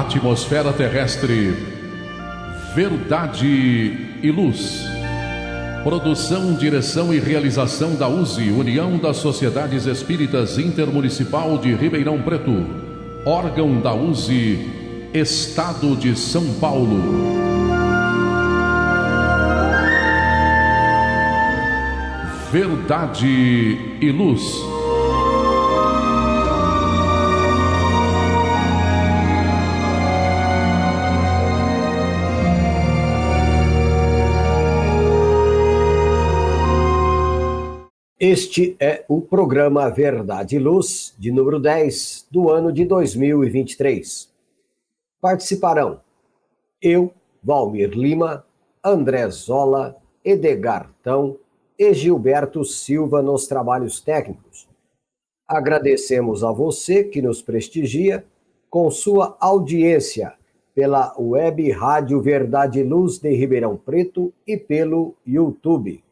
atmosfera terrestre, Verdade e Luz. Produção, direção e realização da USE, União das Sociedades Espíritas Intermunicipal de Ribeirão Preto. Órgão da USE, Estado de São Paulo. Verdade e Luz. Este é o programa Verdade e Luz, de número 10, do ano de 2023. Participarão eu, Valmir Lima, André Zola, Edgar Tão e Gilberto Silva nos trabalhos técnicos. Agradecemos a você que nos prestigia com sua audiência pela Web Rádio Verdade e Luz de Ribeirão Preto e pelo YouTube.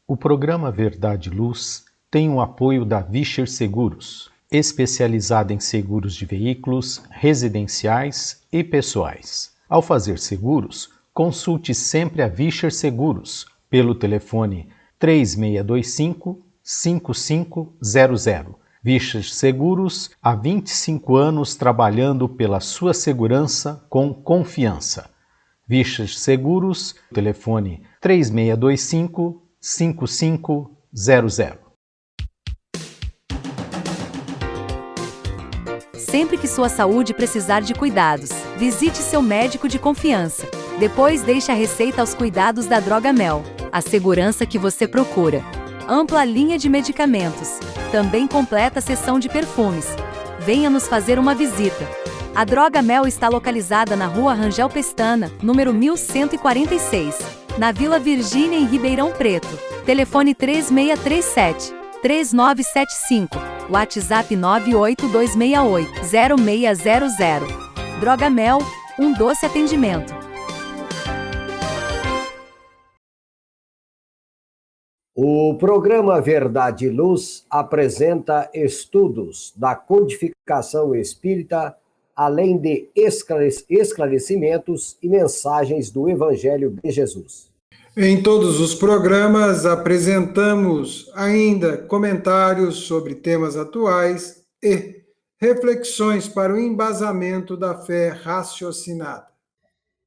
O programa Verdade e Luz tem o apoio da Vischer Seguros, especializada em seguros de veículos, residenciais e pessoais. Ao fazer seguros, consulte sempre a Vischer Seguros pelo telefone 3625-5500. Vischer Seguros, há 25 anos trabalhando pela sua segurança com confiança. Vischer Seguros, telefone 3625-5500. Sempre que sua saúde precisar de cuidados, visite seu médico de confiança. Depois deixe a receita aos cuidados da Drogamel, a segurança que você procura. Ampla linha de medicamentos, também completa seção de perfumes. Venha nos fazer uma visita. A Drogamel está localizada na Rua Rangel Pestana, número 1146, na Vila Virgínia, em Ribeirão Preto. Telefone 3637-3975, WhatsApp 98268-0600. Drogamel, um doce atendimento. O programa Verdade e Luz apresenta estudos da codificação espírita, além de esclarecimentos e mensagens do Evangelho de Jesus. Em todos os programas apresentamos ainda comentários sobre temas atuais e reflexões para o embasamento da fé raciocinada.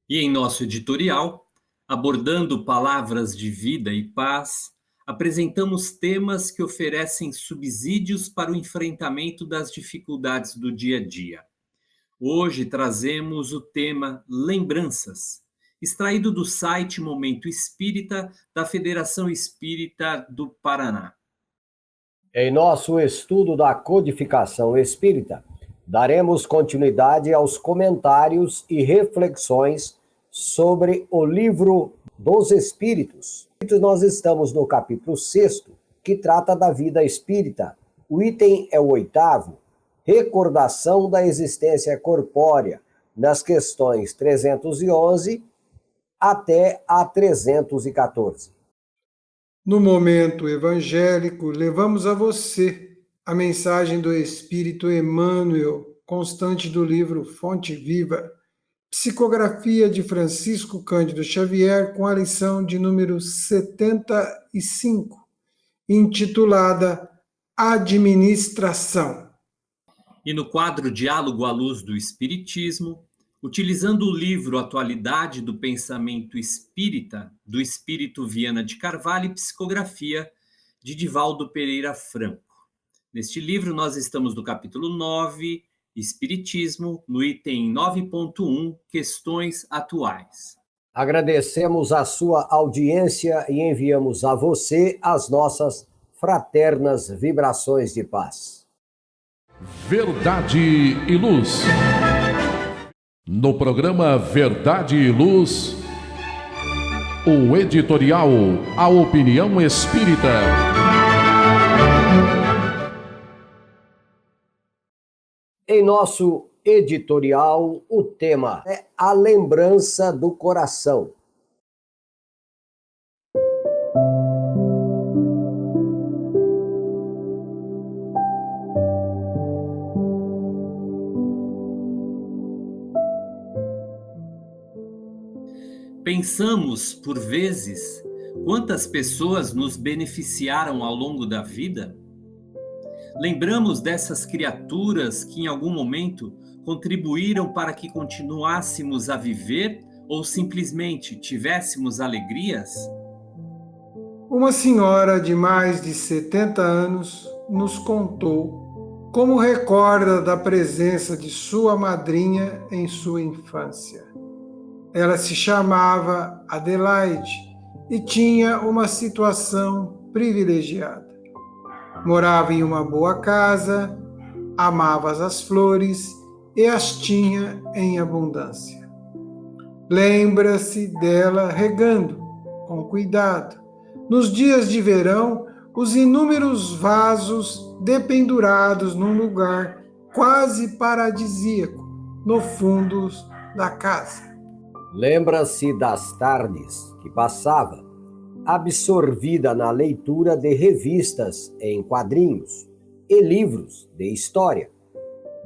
E em nosso editorial, abordando palavras de vida e paz, apresentamos temas que oferecem subsídios para o enfrentamento das dificuldades do dia a dia. Hoje trazemos o tema Lembranças, extraído do site Momento Espírita da Federação Espírita do Paraná. Em nosso estudo da codificação espírita, daremos continuidade aos comentários e reflexões sobre o Livro dos Espíritos. Nós estamos no capítulo 6º, que trata da vida espírita. O item é o 8º, recordação da existência corpórea, nas questões 311 até a 314. No momento evangélico, levamos a você a mensagem do Espírito Emmanuel, constante do livro Fonte Viva, psicografia de Francisco Cândido Xavier, com a lição de número 75, intitulada Administração. E no quadro Diálogo à Luz do Espiritismo, utilizando o livro Atualidade do Pensamento Espírita, do Espírito Viana de Carvalho, e psicografia de Divaldo Pereira Franco. Neste livro, nós estamos no capítulo 9, Espiritismo, no item 9.1, Questões Atuais. Agradecemos a sua audiência e enviamos a você as nossas fraternas vibrações de paz. Verdade e Luz. No programa Verdade e Luz, o editorial A Opinião Espírita. Em nosso editorial, o tema é a lembrança do coração. Pensamos, por vezes, quantas pessoas nos beneficiaram ao longo da vida? Lembramos dessas criaturas que em algum momento contribuíram para que continuássemos a viver ou simplesmente tivéssemos alegrias? Uma senhora de mais de 70 anos nos contou como recorda da presença de sua madrinha em sua infância. Ela se chamava Adelaide e tinha uma situação privilegiada. Morava em uma boa casa, amava as flores e as tinha em abundância. Lembra-se dela regando, com cuidado, nos dias de verão, os inúmeros vasos dependurados num lugar quase paradisíaco, no fundo da casa. Lembra-se das tardes que passava, absorvida na leitura de revistas em quadrinhos e livros de história,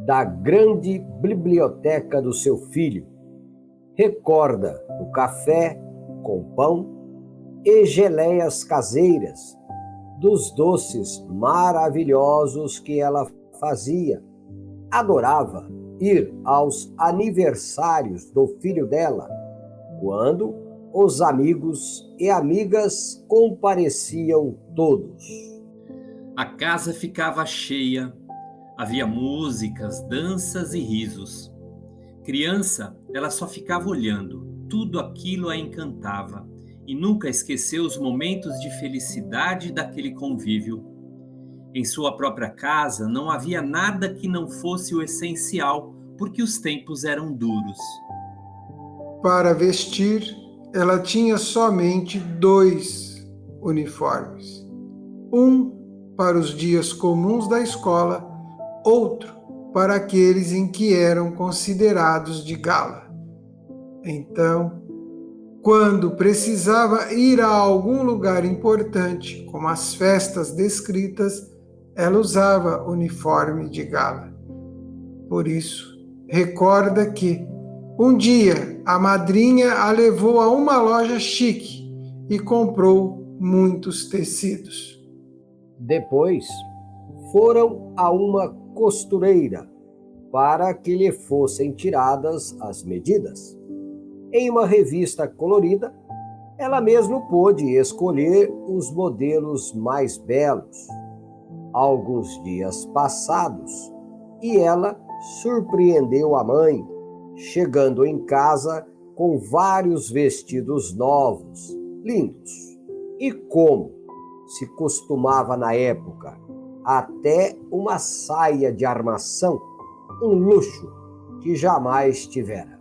da grande biblioteca do seu filho. Recorda do café com pão e geleias caseiras, dos doces maravilhosos que ela fazia. Adorava ir aos aniversários do filho dela, quando os amigos e amigas compareciam todos. A casa ficava cheia, havia músicas, danças e risos. Criança, ela só ficava olhando, tudo aquilo a encantava e nunca esqueceu os momentos de felicidade daquele convívio. Em sua própria casa não havia nada que não fosse o essencial, porque os tempos eram duros. Para vestir, ela tinha somente 2 uniformes. Um para os dias comuns da escola, outro para aqueles em que eram considerados de gala. Então, quando precisava ir a algum lugar importante, como as festas descritas, ela usava uniforme de gala. Por isso, recorda que um dia a madrinha a levou a uma loja chique e comprou muitos tecidos. Depois, foram a uma costureira para que lhe fossem tiradas as medidas. Em uma revista colorida, ela mesma pôde escolher os modelos mais belos. Alguns dias passados, e ela surpreendeu a mãe, chegando em casa com vários vestidos novos, lindos. E como se costumava na época, até uma saia de armação, um luxo que jamais tivera.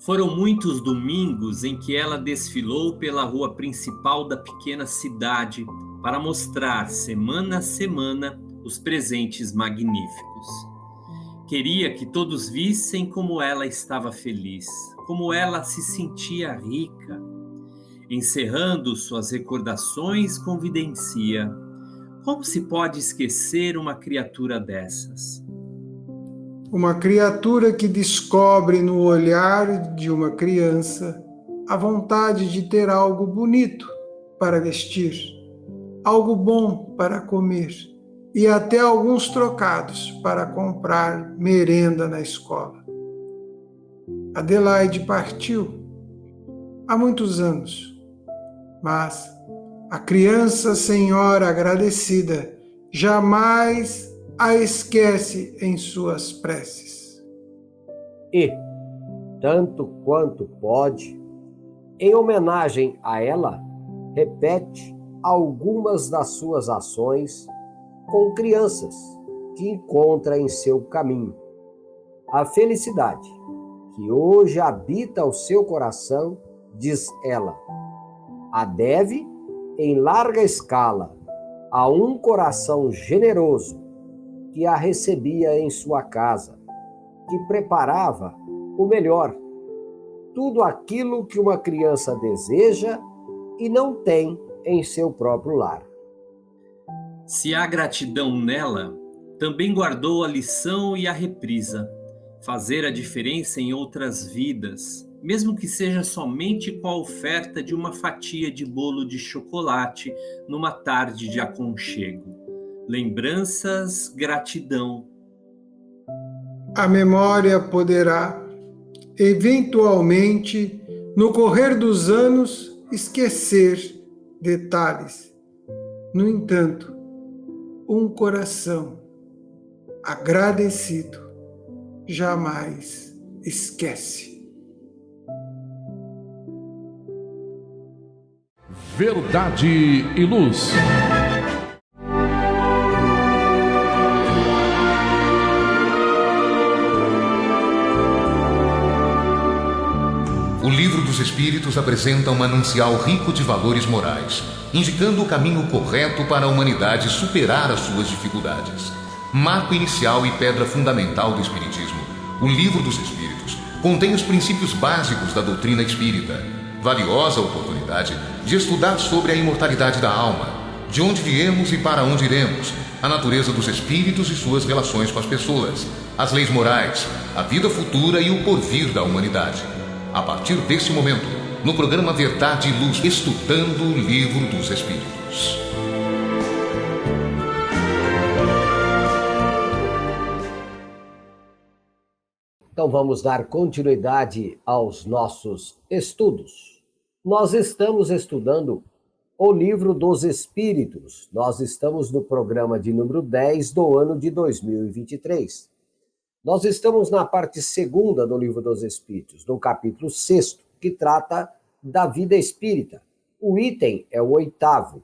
Foram muitos domingos em que ela desfilou pela rua principal da pequena cidade para mostrar, semana a semana, os presentes magníficos. Queria que todos vissem como ela estava feliz, como ela se sentia rica. Encerrando suas recordações, confidencia: como se pode esquecer uma criatura dessas? Uma criatura que descobre no olhar de uma criança a vontade de ter algo bonito para vestir, algo bom para comer e até alguns trocados para comprar merenda na escola. Adelaide partiu há muitos anos, mas a criança senhora agradecida jamais a esquece em suas preces. E, tanto quanto pode, em homenagem a ela, repete algumas das suas ações com crianças que encontra em seu caminho. A felicidade que hoje habita o seu coração, diz ela, a deve, em larga escala, a um coração generoso que a recebia em sua casa, que preparava o melhor, tudo aquilo que uma criança deseja e não tem em seu próprio lar. Se há gratidão nela, também guardou a lição e a reprisa, fazer a diferença em outras vidas, mesmo que seja somente com a oferta de uma fatia de bolo de chocolate numa tarde de aconchego. Lembranças, gratidão. A memória poderá, eventualmente, no correr dos anos, esquecer detalhes. No entanto, um coração agradecido jamais esquece. Verdade e Luz. O Livro dos Espíritos apresenta um manancial rico de valores morais, indicando o caminho correto para a humanidade superar as suas dificuldades. Marco inicial e pedra fundamental do Espiritismo, o Livro dos Espíritos contém os princípios básicos da doutrina espírita. Valiosa oportunidade de estudar sobre a imortalidade da alma, de onde viemos e para onde iremos, a natureza dos espíritos e suas relações com as pessoas, as leis morais, a vida futura e o porvir da humanidade. A partir desse momento, no programa Verdade e Luz, estudando o Livro dos Espíritos. Então vamos dar continuidade aos nossos estudos. Nós estamos estudando o Livro dos Espíritos. Nós estamos no programa de número 10 do ano de 2023. Nós estamos na parte segunda do Livro dos Espíritos, no capítulo 6º, que trata da vida espírita. O item é o 8º,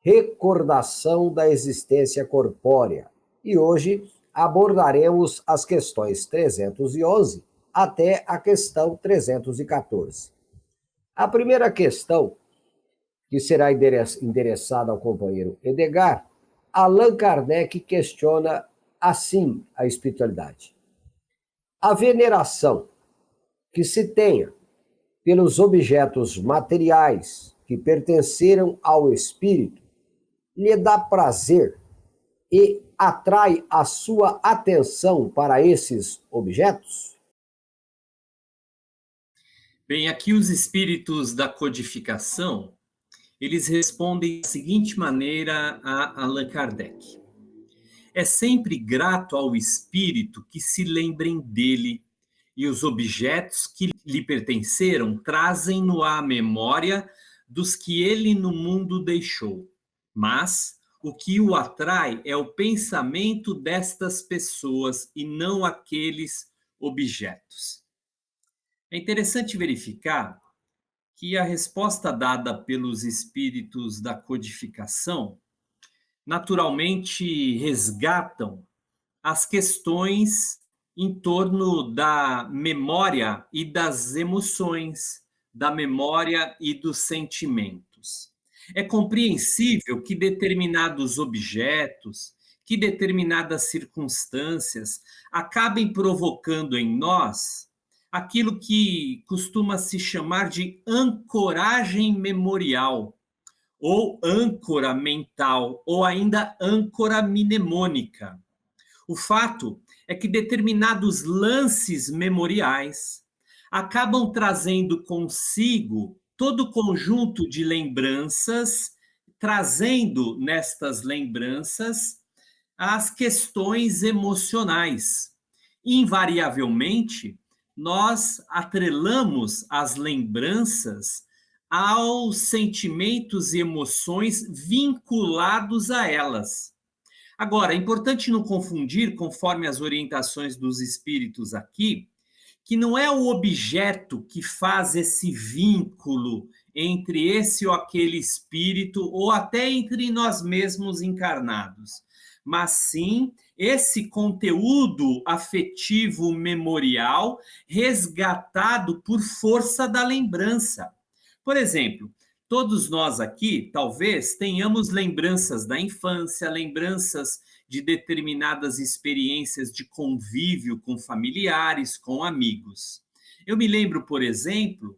recordação da existência corpórea. E hoje abordaremos as questões 311 até a questão 314. A primeira questão, que será endereçada ao companheiro Edgar, Allan Kardec questiona assim a espiritualidade. A veneração que se tenha pelos objetos materiais que pertenceram ao espírito lhe dá prazer e atrai a sua atenção para esses objetos? Bem, aqui os espíritos da codificação, eles respondem da seguinte maneira a Allan Kardec. É sempre grato ao espírito que se lembrem dele, e os objetos que lhe pertenceram trazem-no à memória dos que ele no mundo deixou. Mas o que o atrai é o pensamento destas pessoas e não aqueles objetos. É interessante verificar que a resposta dada pelos espíritos da codificação naturalmente resgatam as questões em torno da memória e das emoções, da memória e dos sentimentos. É compreensível que determinados objetos, que determinadas circunstâncias acabem provocando em nós aquilo que costuma se chamar de ancoragem memorial, ou âncora mental, ou ainda âncora mnemônica. O fato é que determinados lances memoriais acabam trazendo consigo todo o conjunto de lembranças, trazendo nestas lembranças as questões emocionais. Invariavelmente, nós atrelamos as lembranças aos sentimentos e emoções vinculados a elas. Agora, é importante não confundir, conforme as orientações dos espíritos aqui, que não é o objeto que faz esse vínculo entre esse ou aquele espírito, ou até entre nós mesmos encarnados, mas sim esse conteúdo afetivo memorial resgatado por força da lembrança. Por exemplo, todos nós aqui, talvez, tenhamos lembranças da infância, lembranças de determinadas experiências de convívio com familiares, com amigos. Eu me lembro, por exemplo,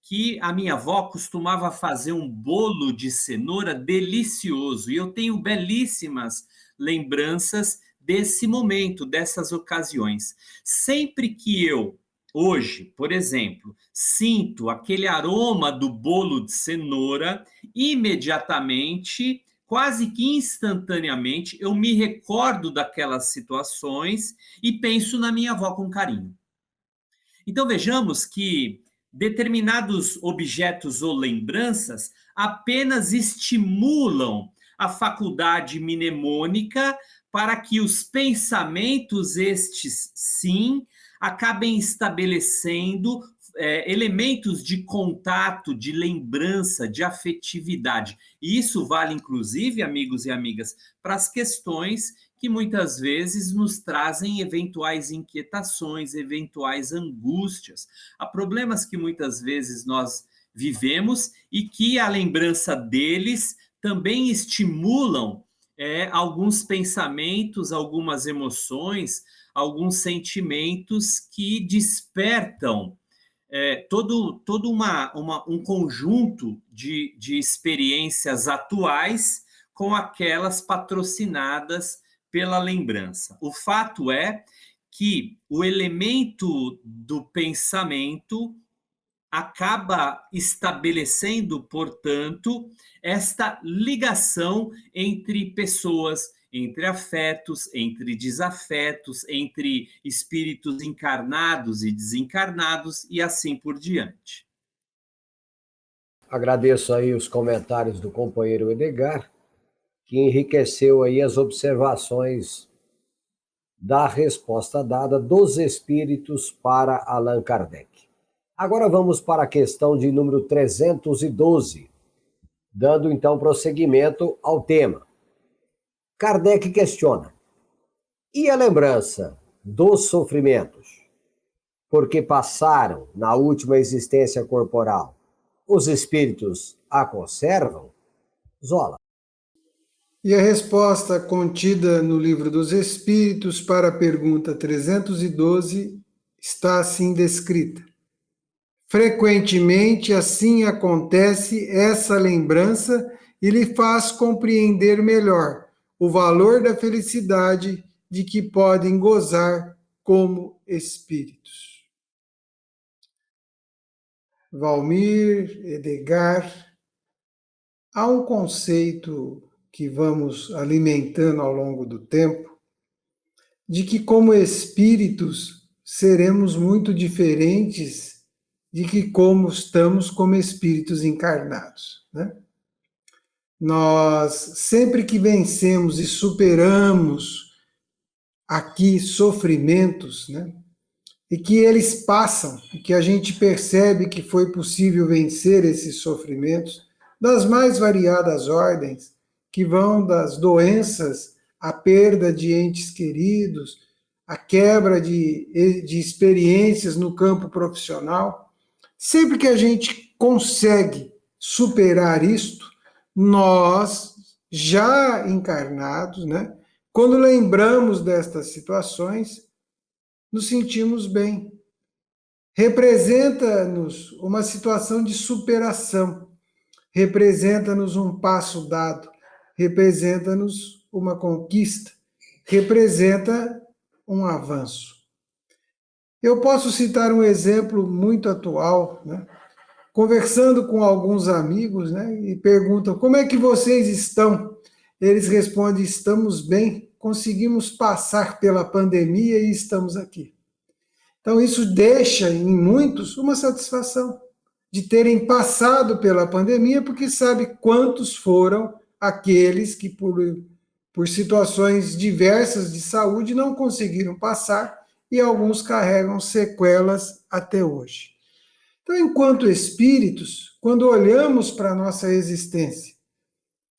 que a minha avó costumava fazer um bolo de cenoura delicioso, e eu tenho belíssimas lembranças desse momento, dessas ocasiões. Sempre que eu hoje, por exemplo, sinto aquele aroma do bolo de cenoura, imediatamente, quase que instantaneamente, eu me recordo daquelas situações e penso na minha avó com carinho. Então vejamos que determinados objetos ou lembranças apenas estimulam a faculdade mnemônica para que os pensamentos, estes sim, acabem estabelecendo elementos de contato, de lembrança, de afetividade. E isso vale, inclusive, amigos e amigas, para as questões que muitas vezes nos trazem eventuais inquietações, eventuais angústias. Há problemas que muitas vezes nós vivemos e que a lembrança deles também estimulam alguns pensamentos, algumas emoções, alguns sentimentos que despertam todo um conjunto de experiências atuais com aquelas patrocinadas pela lembrança. O fato é que o elemento do pensamento acaba estabelecendo, portanto, esta ligação entre pessoas, entre afetos, entre desafetos, entre espíritos encarnados e desencarnados e assim por diante. Agradeço aí os comentários do companheiro Edgar, que enriqueceu aí as observações da resposta dada dos espíritos para Allan Kardec. Agora vamos para a questão de número 312, dando então prosseguimento ao tema. Kardec questiona: e a lembrança dos sofrimentos, porque passaram na última existência corporal, os espíritos a conservam? Zola. E a resposta contida no Livro dos Espíritos para a pergunta 312 está assim descrita. Frequentemente assim acontece essa lembrança e lhe faz compreender melhor o valor da felicidade de que podem gozar como espíritos. Valmir, Edgar, há um conceito que vamos alimentando ao longo do tempo, de que como espíritos seremos muito diferentes de que como estamos como espíritos encarnados, né? Nós, sempre que vencemos e superamos aqui sofrimentos, né? E que eles passam, e que a gente percebe que foi possível vencer esses sofrimentos, das mais variadas ordens, que vão das doenças, à perda de entes queridos, a quebra de experiências no campo profissional. Sempre que a gente consegue superar isto, nós, já encarnados, né, quando lembramos destas situações, nos sentimos bem. Representa-nos uma situação de superação, representa-nos um passo dado, representa-nos uma conquista, representa um avanço. Eu posso citar um exemplo muito atual, né? Conversando com alguns amigos, né, e perguntam: como é que vocês estão? Eles respondem: estamos bem, conseguimos passar pela pandemia e estamos aqui. Então isso deixa em muitos uma satisfação de terem passado pela pandemia, porque sabe quantos foram aqueles que por situações diversas de saúde não conseguiram passar, e alguns carregam sequelas até hoje. Então, enquanto espíritos, quando olhamos para a nossa existência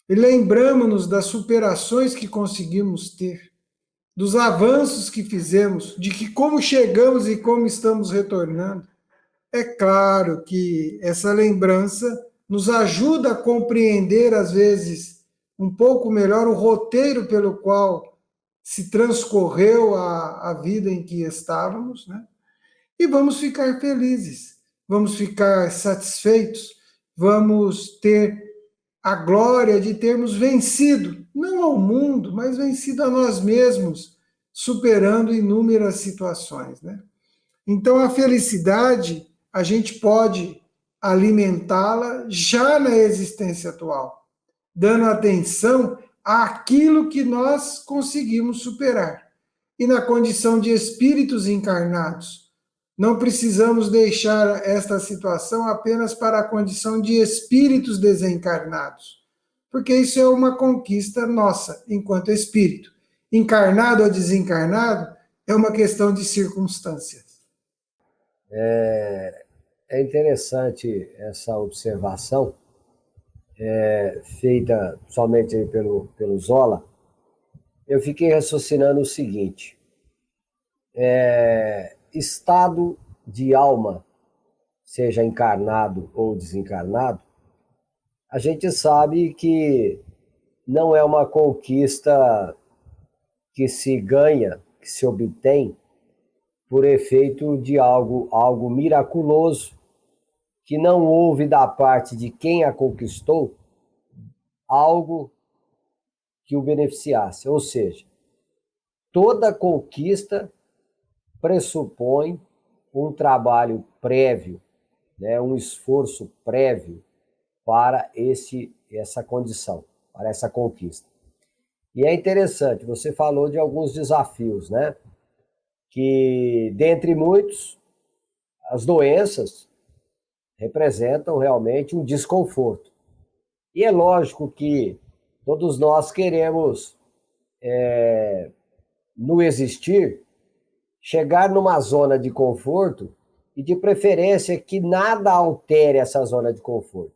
e lembramos-nos das superações que conseguimos ter, dos avanços que fizemos, de que como chegamos e como estamos retornando, é claro que essa lembrança nos ajuda a compreender, às vezes, um pouco melhor o roteiro pelo qual se transcorreu a vida em que estávamos, né? E vamos ficar felizes, vamos ficar satisfeitos, vamos ter a glória de termos vencido, não ao mundo, mas vencido a nós mesmos, superando inúmeras situações, né? Então, a felicidade, a gente pode alimentá-la já na existência atual, dando atenção àquilo que nós conseguimos superar. E na condição de espíritos encarnados, não precisamos deixar esta situação apenas para a condição de espíritos desencarnados, porque isso é uma conquista nossa, enquanto espírito. Encarnado ou desencarnado, é uma questão de circunstâncias. É interessante essa observação, feita somente aí pelo Zola. Eu fiquei raciocinando o seguinte: estado de alma, seja encarnado ou desencarnado, a gente sabe que não é uma conquista que se ganha, que se obtém por efeito de algo miraculoso, que não houve da parte de quem a conquistou algo que o beneficiasse. Ou seja, toda conquista pressupõe um trabalho prévio, né, um esforço prévio para essa condição, para essa conquista. E é interessante, você falou de alguns desafios, né? Que, dentre muitos, as doenças representam realmente um desconforto. E é lógico que todos nós queremos, no existir, chegar numa zona de conforto e, de preferência, que nada altere essa zona de conforto.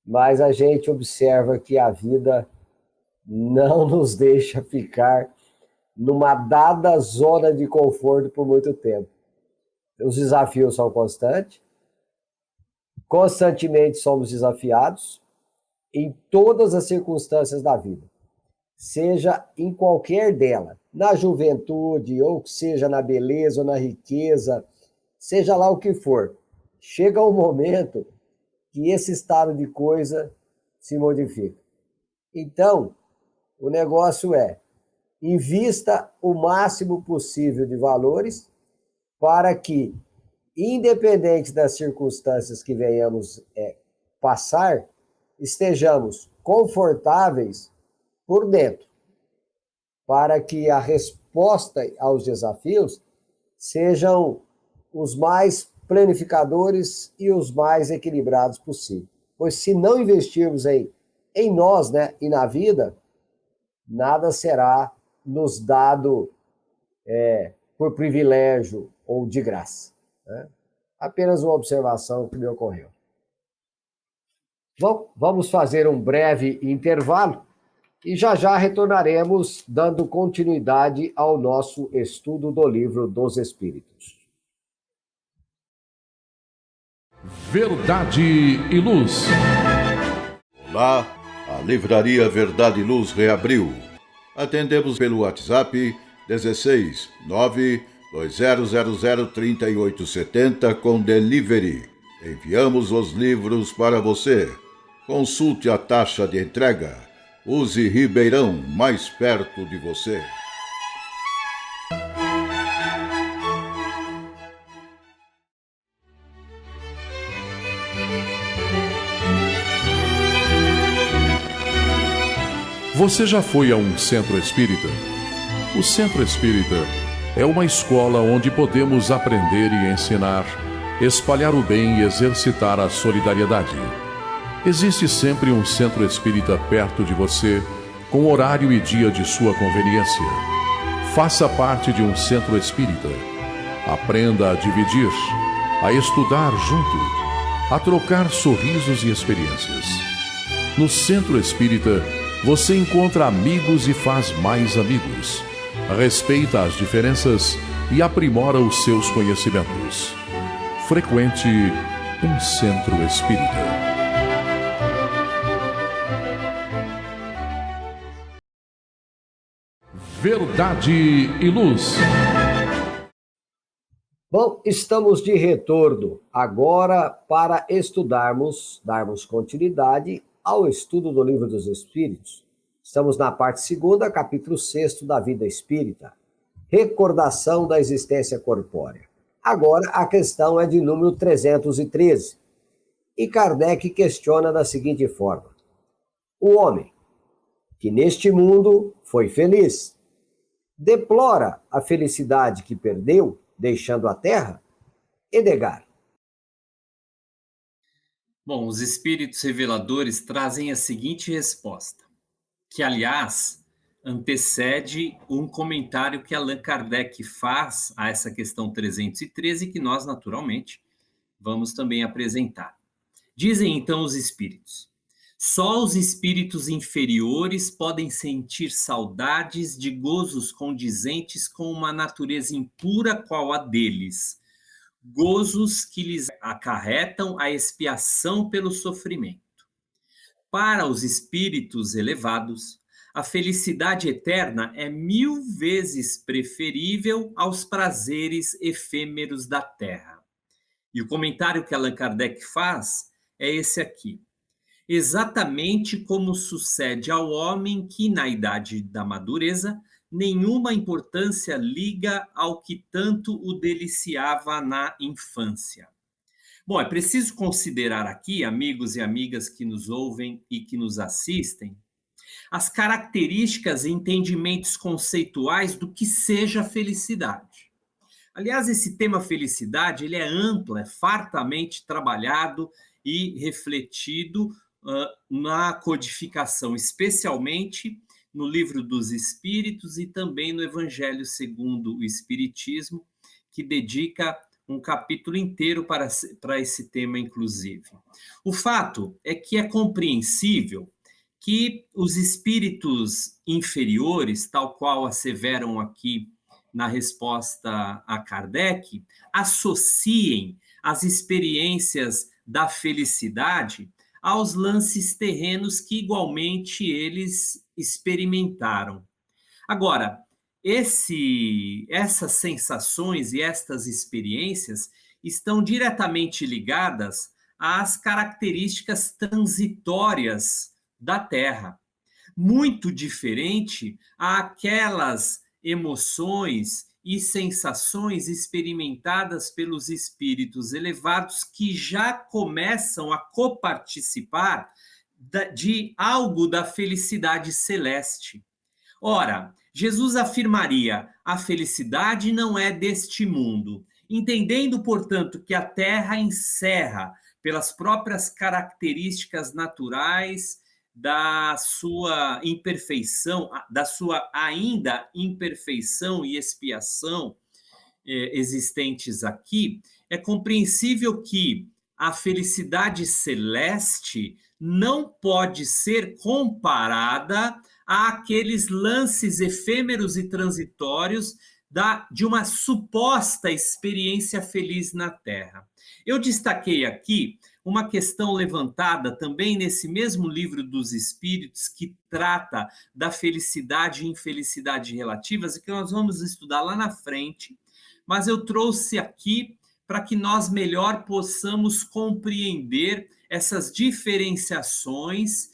Mas a gente observa que a vida não nos deixa ficar numa dada zona de conforto por muito tempo. Os desafios são constantes, constantemente somos desafiados em todas as circunstâncias da vida, seja em qualquer dela, na juventude, ou seja na beleza ou na riqueza, seja lá o que for. Chega um momento que esse estado de coisa se modifica. Então, o negócio invista o máximo possível de valores para que, independente das circunstâncias que venhamos passar, estejamos confortáveis por dentro, para que a resposta aos desafios sejam os mais planificadores e os mais equilibrados possível. Pois se não investirmos em nós, né, e na vida, nada será nos dado por privilégio ou de graça, né? Apenas uma observação que me ocorreu. Bom, vamos fazer um breve intervalo e já retornaremos dando continuidade ao nosso estudo do Livro dos Espíritos. Verdade e Luz. Olá, a Livraria Verdade e Luz reabriu. Atendemos pelo WhatsApp 16 92000 3870 com delivery. Enviamos os livros para você. Consulte a taxa de entrega. Use Ribeirão, mais perto de você. Você já foi a um centro espírita? O centro espírita é uma escola onde podemos aprender e ensinar, espalhar o bem e exercitar a solidariedade. Existe sempre um centro espírita perto de você, com horário e dia de sua conveniência. Faça parte de um centro espírita. Aprenda a dividir, a estudar junto, a trocar sorrisos e experiências. No centro espírita, você encontra amigos e faz mais amigos. Respeita as diferenças e aprimora os seus conhecimentos. Frequente um centro espírita. Verdade e Luz. Bom, estamos de retorno agora para darmos continuidade ao estudo do Livro dos Espíritos. Estamos na parte 2ª, capítulo 6º da vida espírita. Recordação da existência corpórea. Agora, a questão é de número 313. E Kardec questiona da seguinte forma: o homem, que neste mundo foi feliz, deplora a felicidade que perdeu, deixando a Terra? Edgar. Bom, os espíritos reveladores trazem a seguinte resposta, que, aliás, antecede um comentário que Allan Kardec faz a essa questão 313, que nós, naturalmente, vamos também apresentar. Dizem, então, os espíritos: só os espíritos inferiores podem sentir saudades de gozos condizentes com uma natureza impura qual a deles, gozos que lhes acarretam a expiação pelo sofrimento. Para os espíritos elevados, a felicidade eterna é 1000 vezes preferível aos prazeres efêmeros da terra. E o comentário que Allan Kardec faz é esse aqui: exatamente como sucede ao homem que, na idade da madureza, nenhuma importância liga ao que tanto o deliciava na infância. Bom, é preciso considerar aqui, amigos e amigas que nos ouvem e que nos assistem, as características e entendimentos conceituais do que seja felicidade. Aliás, esse tema felicidade, ele é amplo, é fartamente trabalhado e refletido na codificação, especialmente no Livro dos Espíritos e também no Evangelho segundo o Espiritismo, que dedica um capítulo inteiro para esse tema, inclusive. O fato é que é compreensível que os espíritos inferiores, tal qual asseveram aqui na resposta a Kardec, associem as experiências da felicidade aos lances terrenos que igualmente eles experimentaram. Agora, essas sensações e estas experiências estão diretamente ligadas às características transitórias da Terra, muito diferente àquelas emoções e sensações experimentadas pelos espíritos elevados que já começam a coparticipar de algo da felicidade celeste. Ora, Jesus afirmaria: a felicidade não é deste mundo, entendendo, portanto, que a Terra encerra, pelas próprias características naturais da sua imperfeição, da sua ainda imperfeição e expiação existentes aqui, é compreensível que a felicidade celeste não pode ser comparada àqueles lances efêmeros e transitórios de uma suposta experiência feliz na Terra. Eu destaquei aqui uma questão levantada também nesse mesmo Livro dos Espíritos, que trata da felicidade e infelicidade relativas, e que nós vamos estudar lá na frente, mas eu trouxe aqui para que nós melhor possamos compreender essas diferenciações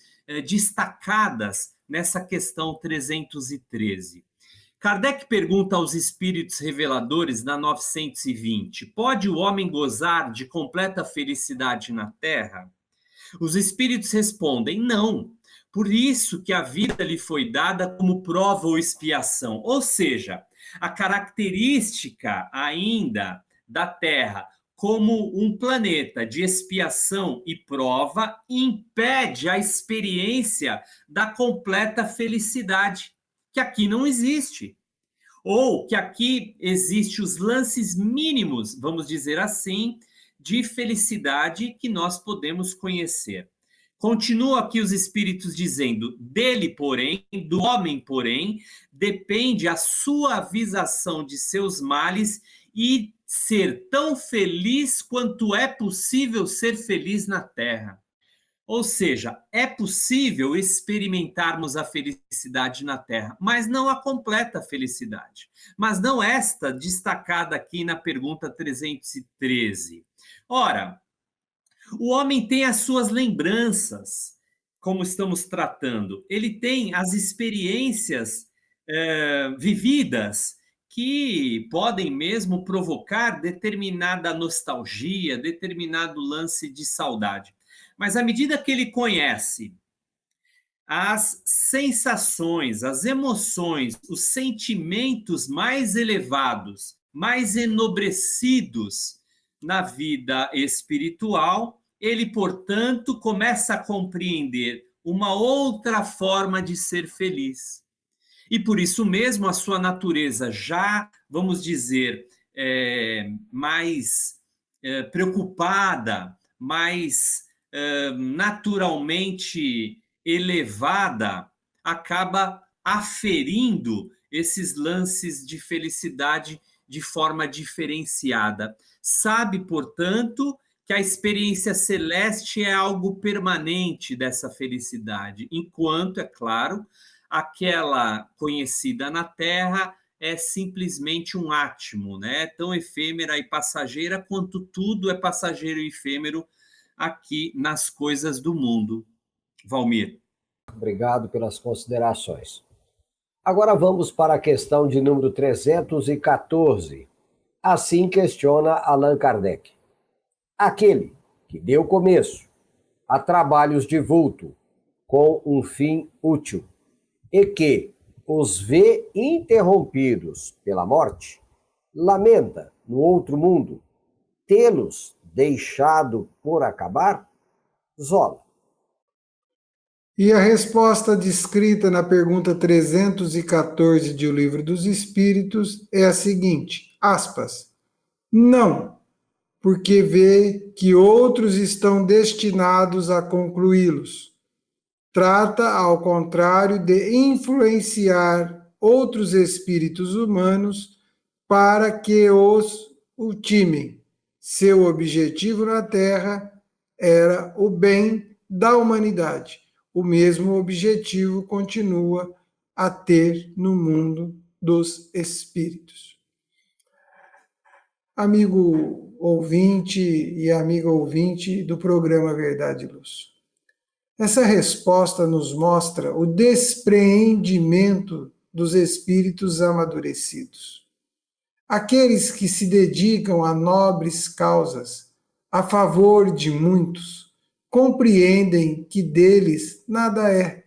destacadas nessa questão 313. Kardec pergunta aos espíritos reveladores na 920: pode o homem gozar de completa felicidade na Terra? Os espíritos respondem: não. Por isso que a vida lhe foi dada como prova ou expiação. Ou seja, a característica ainda da Terra como um planeta de expiação e prova impede a experiência da completa felicidade, que aqui não existe. Ou que aqui existe os lances mínimos, vamos dizer assim, de felicidade que nós podemos conhecer. Continua aqui os espíritos dizendo: dele, porém, do homem, porém, depende a suavização de seus males e ser tão feliz quanto é possível ser feliz na Terra. Ou seja, é possível experimentarmos a felicidade na Terra, mas não a completa felicidade. Mas não esta destacada aqui na pergunta 313. Ora, o homem tem as suas lembranças, como estamos tratando. Ele tem as experiências vividas que podem mesmo provocar determinada nostalgia, determinado lance de saudade. Mas à medida que ele conhece as sensações, as emoções, os sentimentos mais elevados, mais enobrecidos na vida espiritual, ele, portanto, começa a compreender uma outra forma de ser feliz. E por isso mesmo a sua natureza já, vamos dizer, mais preocupada, mais naturalmente elevada, acaba aferindo esses lances de felicidade de forma diferenciada. Sabe, portanto, que a experiência celeste é algo permanente dessa felicidade, enquanto, é claro, aquela conhecida na Terra é simplesmente um átimo, né? Tão efêmera e passageira quanto tudo é passageiro e efêmero aqui nas coisas do mundo. Valmir. Obrigado pelas considerações. Agora vamos para a questão de número 314. Assim questiona Allan Kardec. Aquele que deu começo a trabalhos de vulto com um fim útil e que os vê interrompidos pela morte, lamenta no outro mundo tê-los deixado por acabar? Zola. E a resposta descrita na pergunta 314 de O Livro dos Espíritos é a seguinte, aspas, não, porque vê que outros estão destinados a concluí-los. Trata, ao contrário, de influenciar outros espíritos humanos para que os ultimem. Seu objetivo na Terra era o bem da humanidade. O mesmo objetivo continua a ter no mundo dos espíritos. Amigo ouvinte e amiga ouvinte do programa Verdade e Luz. Essa resposta nos mostra o despreendimento dos espíritos amadurecidos. Aqueles que se dedicam a nobres causas, a favor de muitos, compreendem que deles nada é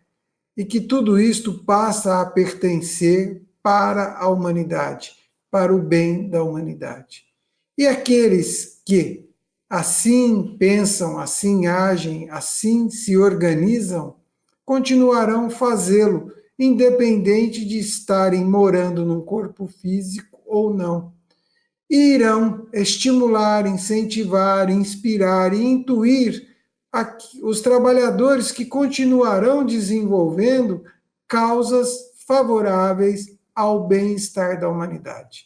e que tudo isto passa a pertencer para a humanidade, para o bem da humanidade. E aqueles que assim pensam, assim agem, assim se organizam, continuarão fazê-lo, independente de estarem morando num corpo físico ou não. E irão estimular, incentivar, inspirar e intuir os trabalhadores que continuarão desenvolvendo causas favoráveis ao bem-estar da humanidade.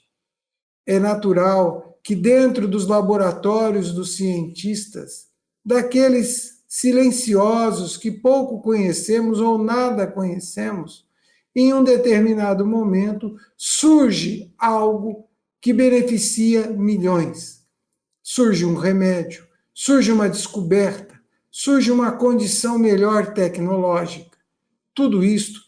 É natural que dentro dos laboratórios dos cientistas, daqueles silenciosos que pouco conhecemos ou nada conhecemos, em um determinado momento surge algo que beneficia milhões. Surge um remédio, surge uma descoberta, surge uma condição melhor tecnológica. Tudo isto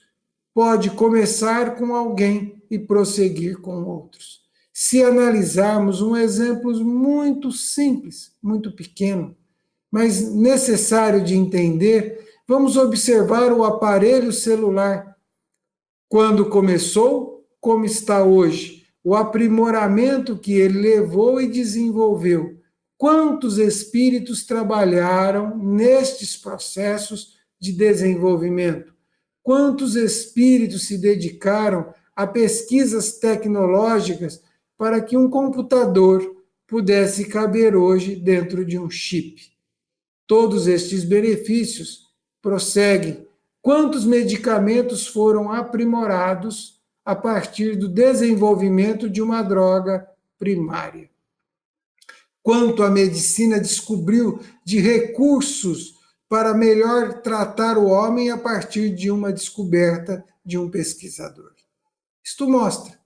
pode começar com alguém e prosseguir com outros. Se analisarmos um exemplo muito simples, muito pequeno, mas necessário de entender, vamos observar o aparelho celular. Quando começou, como está hoje, o aprimoramento que ele levou e desenvolveu. Quantos espíritos trabalharam nestes processos de desenvolvimento? Quantos espíritos se dedicaram a pesquisas tecnológicas para que um computador pudesse caber hoje dentro de um chip? Todos estes benefícios prosseguem. Quantos medicamentos foram aprimorados a partir do desenvolvimento de uma droga primária? Quanto a medicina descobriu de recursos para melhor tratar o homem a partir de uma descoberta de um pesquisador. Isto mostra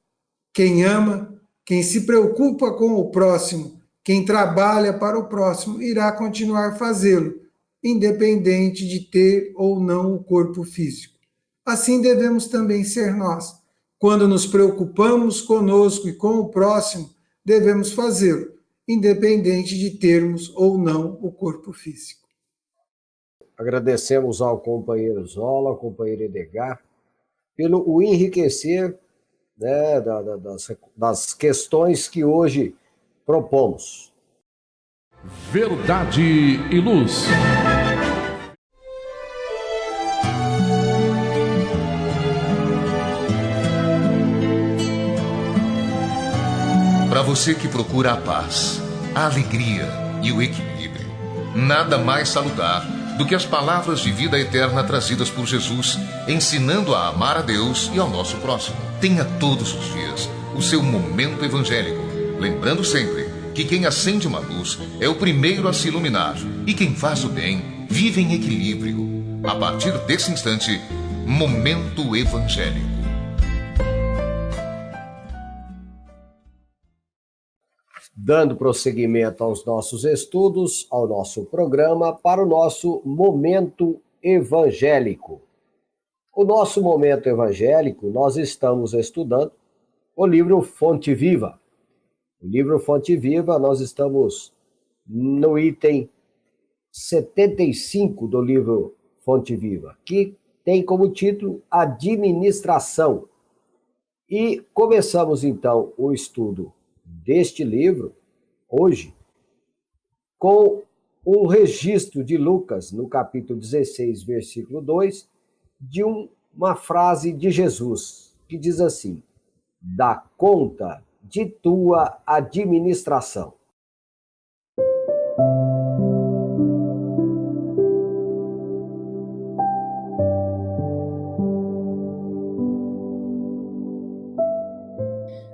quem ama, quem se preocupa com o próximo, quem trabalha para o próximo, irá continuar fazê-lo, independente de ter ou não o corpo físico. Assim devemos também ser nós. Quando nos preocupamos conosco e com o próximo, devemos fazê-lo, independente de termos ou não o corpo físico. Agradecemos ao companheiro Zola, ao companheiro Edgar, pelo o enriquecer, né, das questões que hoje propomos. Verdade e Luz. Para você que procura a paz, a alegria e o equilíbrio, nada mais salutar do que as palavras de vida eterna trazidas por Jesus, ensinando a amar a Deus e ao nosso próximo. Tenha todos os dias o seu momento evangélico, lembrando sempre que quem acende uma luz é o primeiro a se iluminar e quem faz o bem vive em equilíbrio. A partir desse instante, Momento Evangélico. Dando prosseguimento aos nossos estudos, ao nosso programa, para o nosso Momento Evangélico. O nosso Momento Evangélico, nós estamos estudando o livro Fonte Viva. O livro Fonte Viva, nós estamos no item 75 do livro Fonte Viva, que tem como título Administração. E começamos, então, o estudo deste livro, hoje, com um registro de Lucas, no capítulo 16, versículo 2, de uma frase de Jesus, que diz assim: dá conta de tua administração.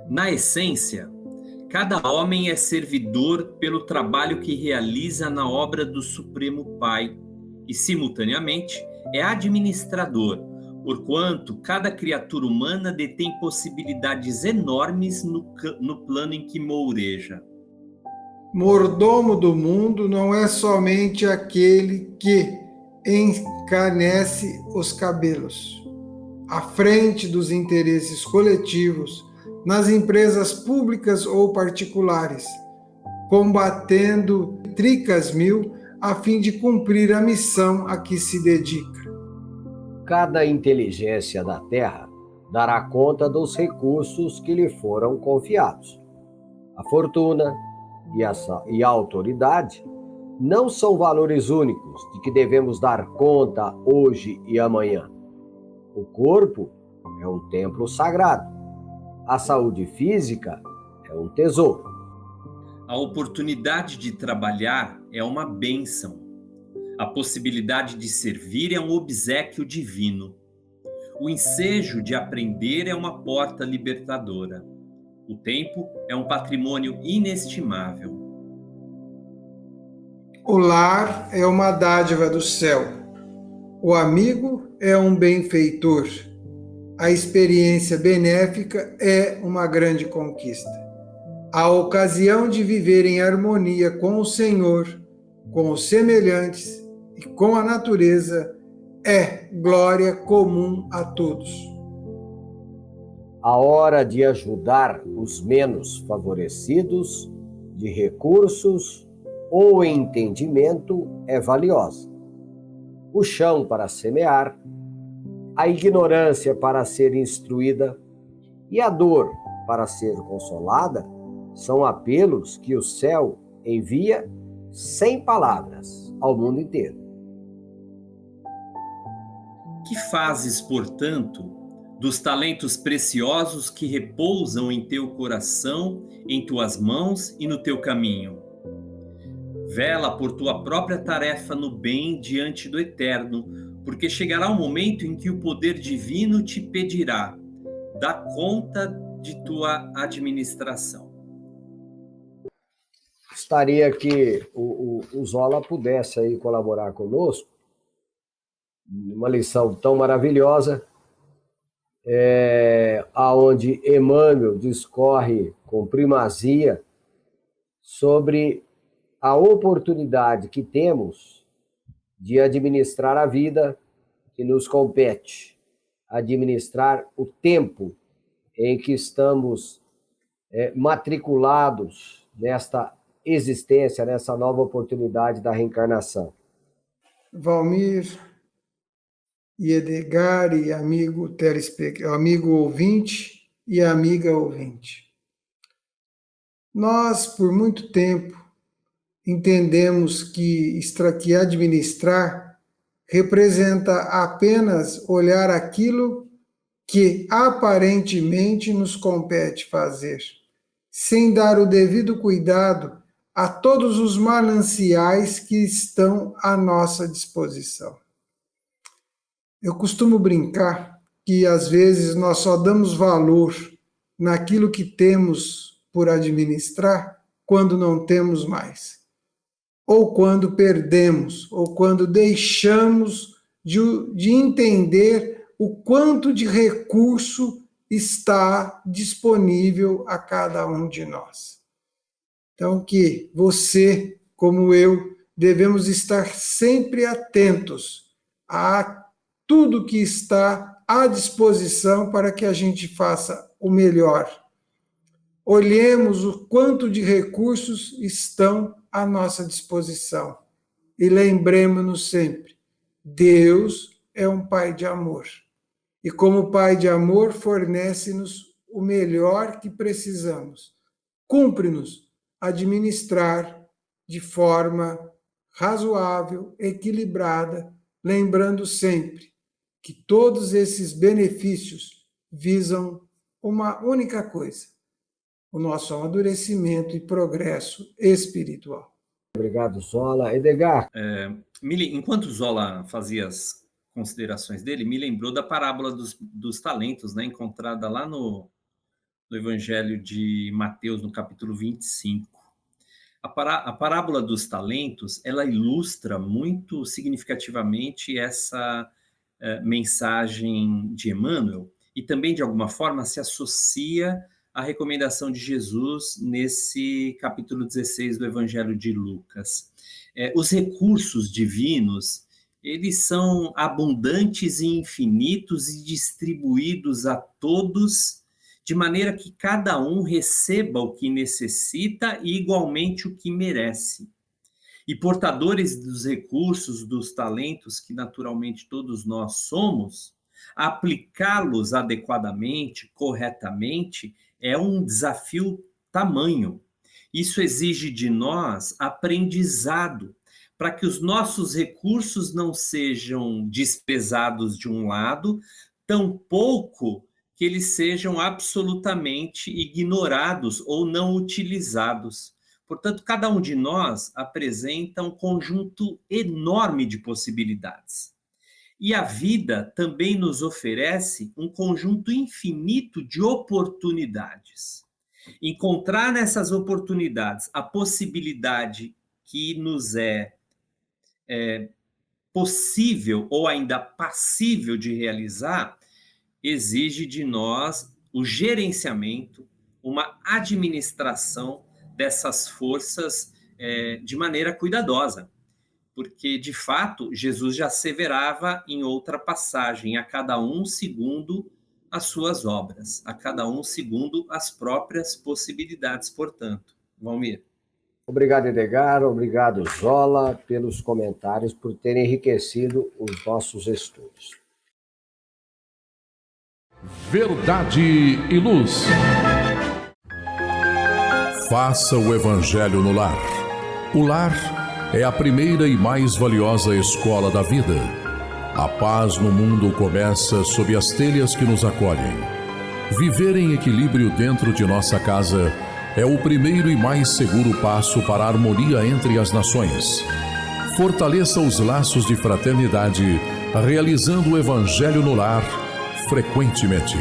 Na essência, cada homem é servidor pelo trabalho que realiza na obra do Supremo Pai e, simultaneamente, é administrador, porquanto cada criatura humana detém possibilidades enormes no plano em que moureja. Mordomo do mundo não é somente aquele que encarnece os cabelos à frente dos interesses coletivos nas empresas públicas ou particulares, combatendo tricas mil a fim de cumprir a missão a que se dedica. Cada inteligência da Terra dará conta dos recursos que lhe foram confiados. A fortuna e a autoridade não são valores únicos de que devemos dar conta hoje e amanhã. O corpo é um templo sagrado. A saúde física é um tesouro. A oportunidade de trabalhar é uma bênção. A possibilidade de servir é um obséquio divino. O ensejo de aprender é uma porta libertadora. O tempo é um patrimônio inestimável. O lar é uma dádiva do céu. O amigo é um benfeitor. A experiência benéfica é uma grande conquista. A ocasião de viver em harmonia com o Senhor, com os semelhantes e com a natureza é glória comum a todos. A hora de ajudar os menos favorecidos, de recursos ou entendimento é valiosa. O chão para semear, a ignorância para ser instruída e a dor para ser consolada são apelos que o céu envia sem palavras ao mundo inteiro. Que fazes, portanto, dos talentos preciosos que repousam em teu coração, em tuas mãos e no teu caminho? Vela por tua própria tarefa no bem diante do Eterno, porque chegará o momento em que o poder divino te pedirá: dá conta de tua administração. Gostaria que o Zola pudesse aí colaborar conosco, uma lição tão maravilhosa, aonde Emmanuel discorre com primazia sobre a oportunidade que temos de administrar a vida que nos compete, administrar o tempo em que estamos matriculados nesta existência, nessa nova oportunidade da reencarnação. Valmir e Edgar e amigo ouvinte e amiga ouvinte. Nós, por muito tempo, entendemos que administrar representa apenas olhar aquilo que aparentemente nos compete fazer, sem dar o devido cuidado a todos os mananciais que estão à nossa disposição. Eu costumo brincar que, às vezes, nós só damos valor naquilo que temos por administrar quando não temos mais, ou quando perdemos, ou quando deixamos de entender o quanto de recurso está disponível a cada um de nós. Então, que você, como eu, devemos estar sempre atentos a tudo que está à disposição para que a gente faça o melhor. Olhemos o quanto de recursos estão à nossa disposição e lembremos-nos sempre, Deus é um Pai de amor. E como Pai de amor, fornece-nos o melhor que precisamos. Cumpre-nos administrar de forma razoável, equilibrada, lembrando sempre que todos esses benefícios visam uma única coisa, o nosso amadurecimento e progresso espiritual. Obrigado, Zola. Edgar. Enquanto Zola fazia as considerações dele, me lembrou da parábola dos talentos, né, encontrada lá no Evangelho de Mateus, no capítulo 25. A parábola dos talentos, ela ilustra muito significativamente essa mensagem de Emmanuel e também, de alguma forma, se associa à recomendação de Jesus nesse capítulo 16 do Evangelho de Lucas. Os recursos divinos, eles são abundantes e infinitos e distribuídos a todos, de maneira que cada um receba o que necessita e igualmente o que merece. E portadores dos recursos, dos talentos que naturalmente todos nós somos, aplicá-los adequadamente, corretamente, é um desafio tamanho. Isso exige de nós aprendizado, para que os nossos recursos não sejam desprezados de um lado, tampouco que eles sejam absolutamente ignorados ou não utilizados. Portanto, cada um de nós apresenta um conjunto enorme de possibilidades. E a vida também nos oferece um conjunto infinito de oportunidades. Encontrar nessas oportunidades a possibilidade que nos é possível ou ainda passível de realizar, exige de nós o gerenciamento, uma administração dessas forças de maneira cuidadosa. Porque, de fato, Jesus já asseverava em outra passagem, a cada um segundo as suas obras, a cada um segundo as próprias possibilidades, portanto. Valmir. Obrigado, Edgar. Obrigado, Zola, pelos comentários, por terem enriquecido os nossos estudos. Verdade e Luz. Faça o Evangelho no lar. O lar é a primeira e mais valiosa escola da vida. A paz no mundo começa sob as telhas que nos acolhem. Viver em equilíbrio dentro de nossa casa é o primeiro e mais seguro passo para a harmonia entre as nações. Fortaleça os laços de fraternidade, realizando o Evangelho no lar frequentemente.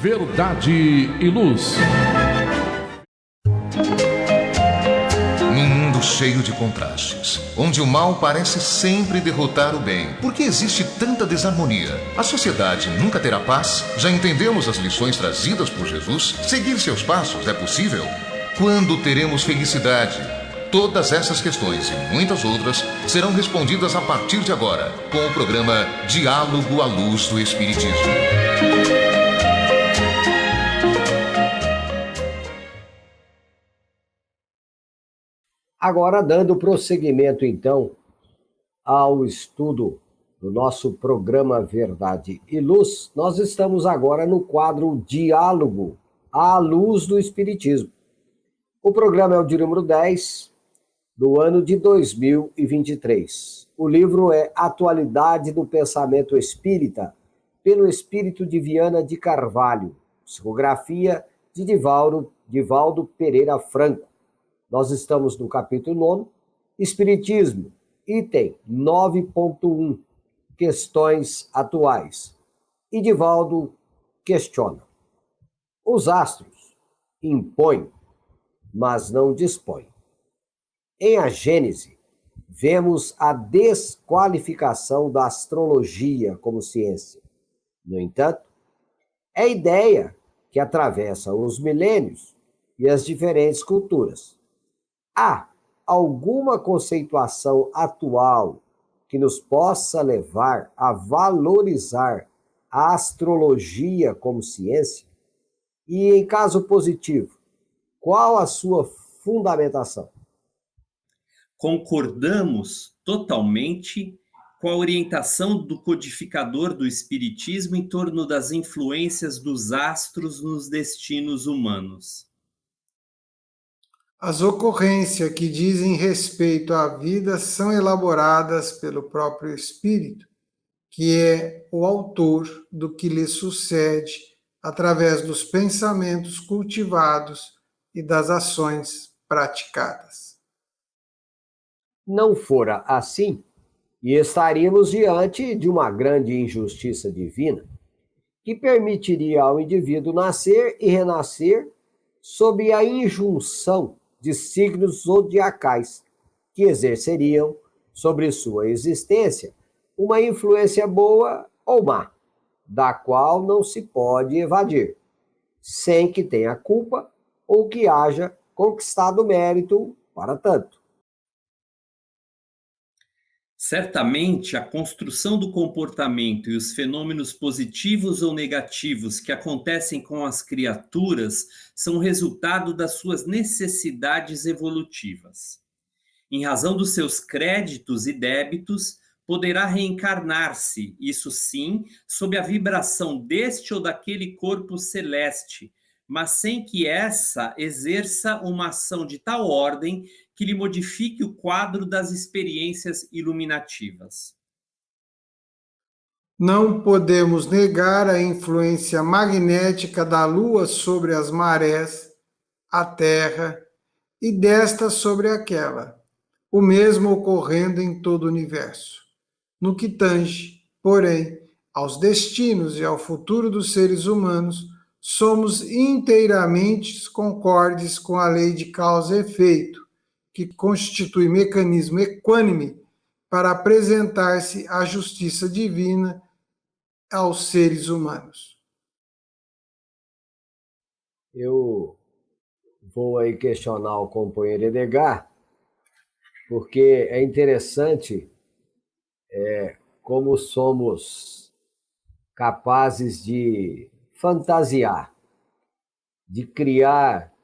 Verdade e Luz. Num mundo cheio de contrastes, onde o mal parece sempre derrotar o bem, por que existe tanta desarmonia? A sociedade nunca terá paz? Já entendemos as lições trazidas por Jesus? Seguir seus passos é possível? Quando teremos felicidade? Todas essas questões e muitas outras serão respondidas a partir de agora, com o programa Diálogo à Luz do Espiritismo. Agora, dando prosseguimento, então, ao estudo do nosso programa Verdade e Luz, nós estamos agora no quadro Diálogo à Luz do Espiritismo. O programa é o de número 10 do ano de 2023. O livro é Atualidade do Pensamento Espírita, pelo Espírito de Viana de Carvalho, psicografia de Divaldo Pereira Franco. Nós estamos no capítulo 9, Espiritismo, item 9.1, questões atuais. E Divaldo questiona: os astros impõem, mas não dispõem. Em A Gênese, vemos a desqualificação da astrologia como ciência. No entanto, é a ideia que atravessa os milênios e as diferentes culturas. Há alguma conceituação atual que nos possa levar a valorizar a astrologia como ciência? E, em caso positivo, qual a sua fundamentação? Concordamos totalmente com a orientação do codificador do Espiritismo em torno das influências dos astros nos destinos humanos. As ocorrências que dizem respeito à vida são elaboradas pelo próprio Espírito, que é o autor do que lhe sucede através dos pensamentos cultivados e das ações praticadas. Não fora assim, e estaríamos diante de uma grande injustiça divina, que permitiria ao indivíduo nascer e renascer sob a injunção de signos zodiacais, que exerceriam sobre sua existência uma influência boa ou má, da qual não se pode evadir, sem que tenha culpa ou que haja conquistado mérito para tanto. Certamente, a construção do comportamento e os fenômenos positivos ou negativos que acontecem com as criaturas são resultado das suas necessidades evolutivas. Em razão dos seus créditos e débitos, poderá reencarnar-se, isso sim, sob a vibração deste ou daquele corpo celeste, mas sem que essa exerça uma ação de tal ordem que lhe modifique o quadro das experiências iluminativas. Não podemos negar a influência magnética da Lua sobre as marés, a Terra, e desta sobre aquela, o mesmo ocorrendo em todo o universo. No que tange, porém, aos destinos e ao futuro dos seres humanos, somos inteiramente concordes com a lei de causa e efeito, que constitui mecanismo equânime para apresentar-se a justiça divina aos seres humanos. Eu vou aí questionar o companheiro Edgar, porque é interessante como somos capazes de fantasiar, de criar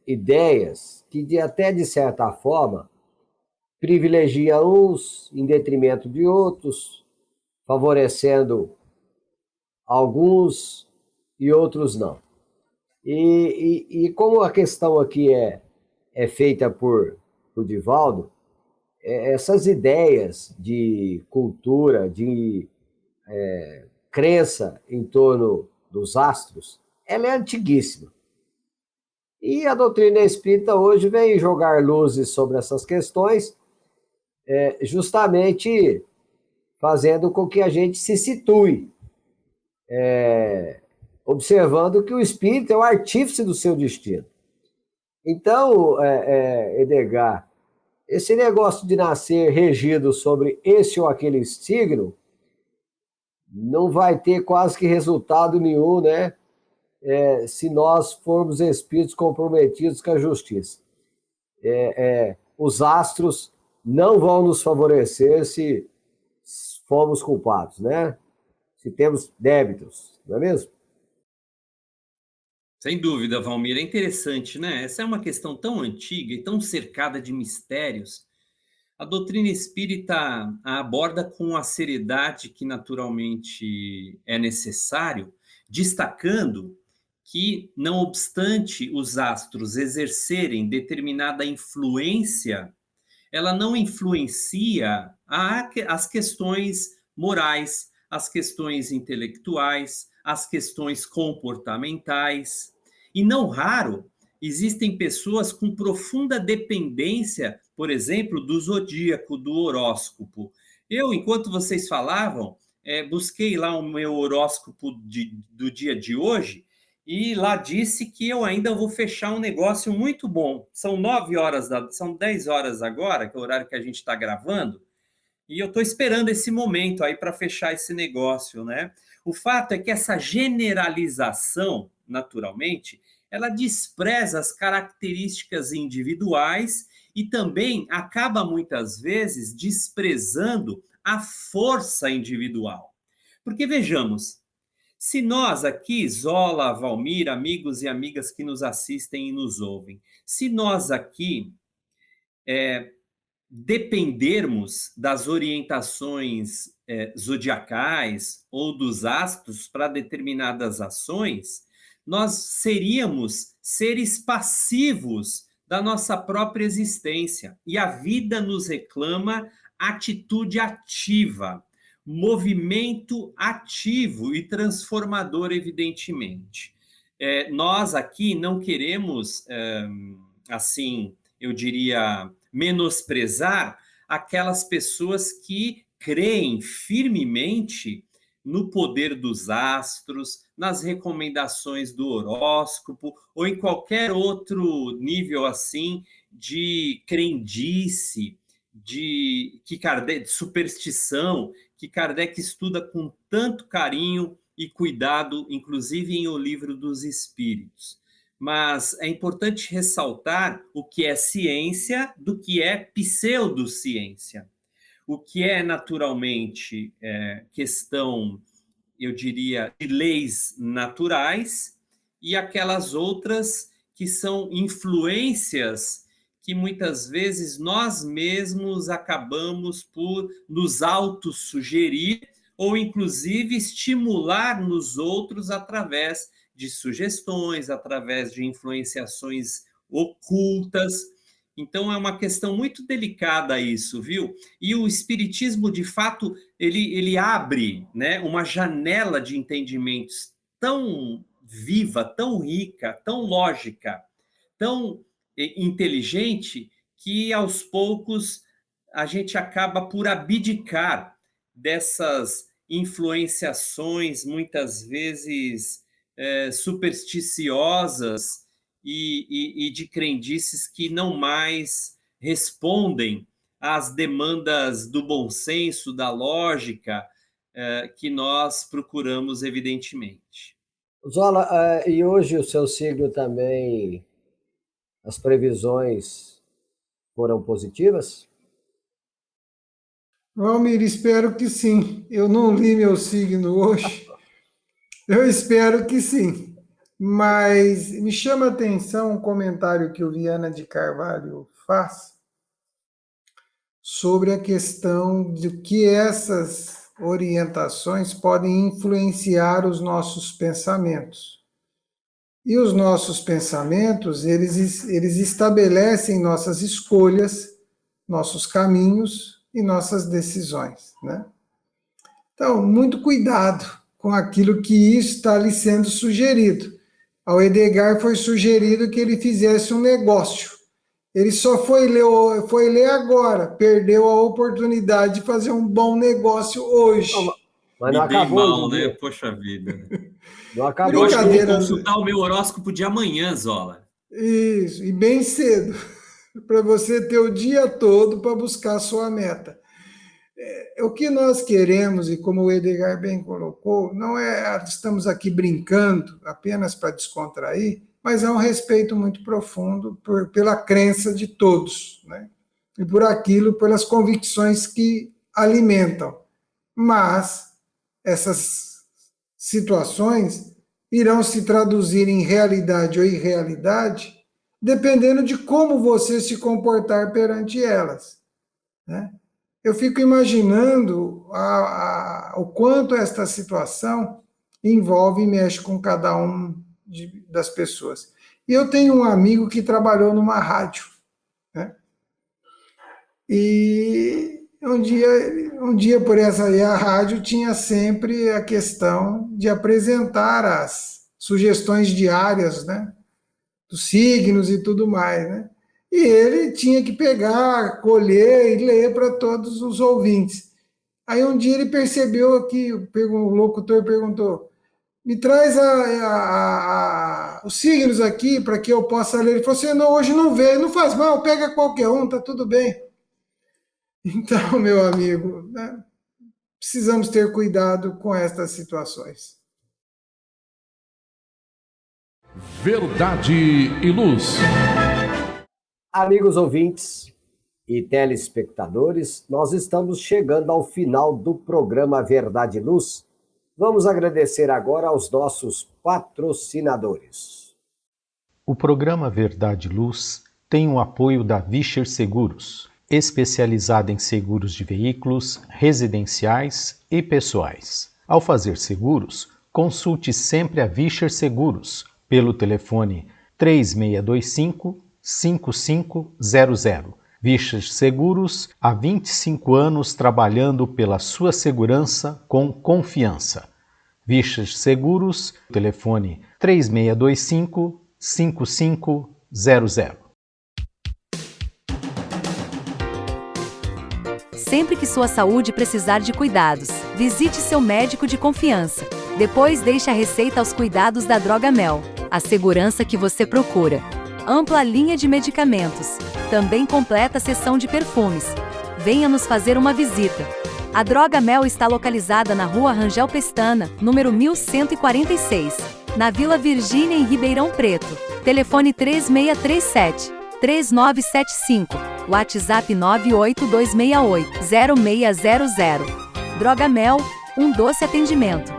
ideias que até de certa forma privilegiam uns em detrimento de outros, favorecendo alguns e outros não. E como a questão aqui é feita por Divaldo, essas ideias de cultura, de crença em torno dos astros, ela é antiguíssima. E a doutrina espírita hoje vem jogar luzes sobre essas questões, justamente fazendo com que a gente se situe, observando que o espírito é o artífice do seu destino. Então, Edgar, esse negócio de nascer regido sobre esse ou aquele signo não vai ter quase que resultado nenhum, né? Se nós formos espíritos comprometidos com a justiça. os astros não vão nos favorecer se fomos culpados, né? Se temos débitos, não é mesmo? Sem dúvida, Valmir, é interessante, né? Essa é uma questão tão antiga e tão cercada de mistérios. A doutrina espírita a aborda com a seriedade que naturalmente é necessário, destacando que, não obstante os astros exercerem determinada influência, ela não influencia as questões morais, as questões intelectuais, as questões comportamentais. E não raro, existem pessoas com profunda dependência, por exemplo, do zodíaco, do horóscopo. Eu, enquanto vocês falavam, busquei lá o meu horóscopo do dia de hoje e lá disse que eu ainda vou fechar um negócio muito bom. São 9 horas, são 10 horas agora, que é o horário que a gente está gravando, e eu estou esperando esse momento aí para fechar esse negócio, né? O fato é que essa generalização, naturalmente, ela despreza as características individuais e também acaba, muitas vezes, desprezando a força individual. Porque, vejamos, se nós aqui, Zola, Valmir, amigos e amigas que nos assistem e nos ouvem, se nós aqui dependermos das orientações zodiacais ou dos astros para determinadas ações, nós seríamos seres passivos da nossa própria existência. E a vida nos reclama atitude ativa, movimento ativo e transformador, evidentemente. Nós aqui não queremos, assim, eu diria, menosprezar aquelas pessoas que creem firmemente no poder dos astros, nas recomendações do horóscopo ou em qualquer outro nível assim de crendice, de superstição, que Kardec estuda com tanto carinho e cuidado, inclusive em O Livro dos Espíritos. Mas é importante ressaltar o que é ciência do que é pseudociência. O que é naturalmente questão, eu diria, de leis naturais e aquelas outras que são influências que muitas vezes nós mesmos acabamos por nos autossugerir ou, inclusive, estimular nos outros através de sugestões, através de influenciações ocultas. Então, é uma questão muito delicada isso, viu? E o Espiritismo, de fato, ele abre, né, uma janela de entendimentos tão viva, tão rica, tão lógica, tão inteligente, que, aos poucos, a gente acaba por abdicar dessas influenciações, muitas vezes supersticiosas e de crendices que não mais respondem às demandas do bom senso, da lógica, que nós procuramos, evidentemente. Zola, e hoje o seu signo também, as previsões foram positivas? Valmir, espero que sim. Eu não li meu signo hoje. Eu espero que sim. Mas me chama a atenção um comentário que o Viana de Carvalho faz sobre a questão de que essas orientações podem influenciar os nossos pensamentos. E os nossos pensamentos, eles estabelecem nossas escolhas, nossos caminhos e nossas decisões, né? Então, muito cuidado com aquilo que está lhe sendo sugerido. Ao Edgar foi sugerido que ele fizesse um negócio. Ele só foi ler agora, perdeu a oportunidade de fazer um bom negócio hoje. Mas não acabou mal, né? Poxa vida. Não acabou. Eu acho que eu vou consultar o meu horóscopo de amanhã, Zola. Isso, e bem cedo, para você ter o dia todo para buscar a sua meta. O que nós queremos, e como o Edgar bem colocou, não é estamos aqui brincando apenas para descontrair, mas há um respeito muito profundo pela crença de todos, né? E por aquilo, pelas convicções que alimentam. Mas essas situações irão se traduzir em realidade ou irrealidade, dependendo de como você se comportar perante elas, né? Eu fico imaginando o quanto esta situação envolve e mexe com cada um das pessoas. E eu tenho um amigo que trabalhou numa rádio, né? E um dia por essa aí, a rádio tinha sempre a questão de apresentar as sugestões diárias, né? Dos signos e tudo mais, né? E ele tinha que pegar, colher e ler para todos os ouvintes. Aí um dia ele percebeu que o locutor perguntou: me traz os signos aqui para que eu possa ler. Ele falou assim: não, hoje não veio, não faz mal, pega qualquer um, tá tudo bem. Então, meu amigo, né, precisamos ter cuidado com estas situações. Verdade e Luz. Amigos ouvintes e telespectadores, nós estamos chegando ao final do programa Verdade e Luz. Vamos agradecer agora aos nossos patrocinadores. O programa Verdade e Luz tem o apoio da Vischer Seguros, especializada em seguros de veículos, residenciais e pessoais. Ao fazer seguros, consulte sempre a Vischer Seguros pelo telefone 3625-5500. Vischer Seguros, há 25 anos trabalhando pela sua segurança com confiança. Vischer Seguros, telefone 3625-5500. Sempre que sua saúde precisar de cuidados, visite seu médico de confiança. Depois deixe a receita aos cuidados da Droga Mel, a segurança que você procura. Ampla linha de medicamentos. Também completa seção de perfumes. Venha nos fazer uma visita. A Droga Mel está localizada na Rua Rangel Pestana, número 1146, na Vila Virgínia, em Ribeirão Preto. Telefone 3637-3975. WhatsApp 98268-0600. Droga Mel, um doce atendimento.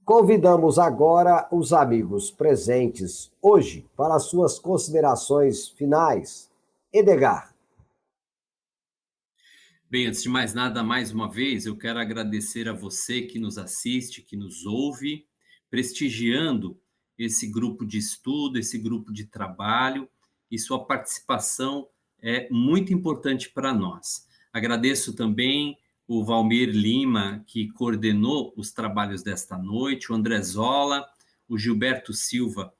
Convidamos agora os amigos presentes hoje para as suas considerações finais. Edgar. Bem, antes de mais nada, mais uma vez, eu quero agradecer a você que nos assiste, que nos ouve, prestigiando esse grupo de estudo, esse grupo de trabalho, e sua participação é muito importante para nós. Agradeço também o Valmir Lima, que coordenou os trabalhos desta noite, o André Zola, o Gilberto Silva,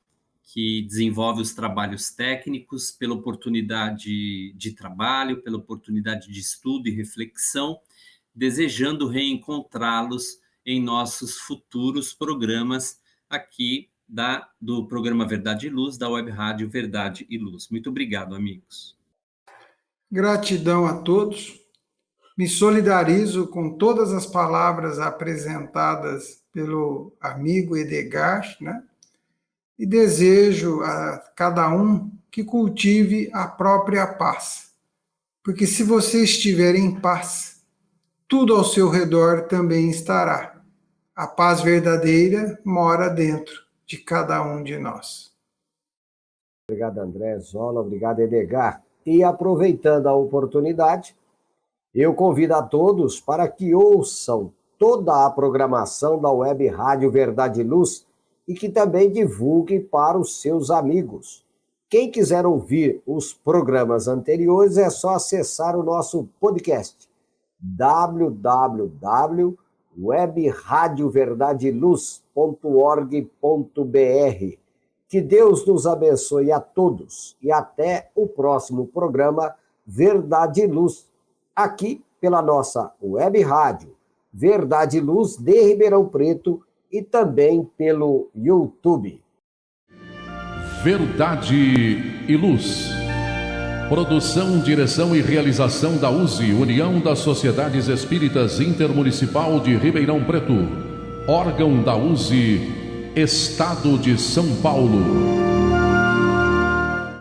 que desenvolve os trabalhos técnicos, pela oportunidade de trabalho, pela oportunidade de estudo e reflexão, desejando reencontrá-los em nossos futuros programas aqui do programa Verdade e Luz, da Web Rádio Verdade e Luz. Muito obrigado, amigos. Gratidão a todos. Me solidarizo com todas as palavras apresentadas pelo amigo Edgar, né? E desejo a cada um que cultive a própria paz. Porque se você estiver em paz, tudo ao seu redor também estará. A paz verdadeira mora dentro de cada um de nós. Obrigado, André Zola. Obrigado, Edgar. E aproveitando a oportunidade, eu convido a todos para que ouçam toda a programação da Web Rádio Verdade e Luz e que também divulguem para os seus amigos. Quem quiser ouvir os programas anteriores é só acessar o nosso podcast www.webradioverdadeluz.org.br. Que Deus nos abençoe a todos e até o próximo programa Verdade e Luz, aqui pela nossa Web Rádio Verdade e Luz de Ribeirão Preto e também pelo YouTube. Verdade e Luz. Produção, direção e realização da USE, União das Sociedades Espíritas Intermunicipal de Ribeirão Preto. órgão da USE, Estado de São Paulo.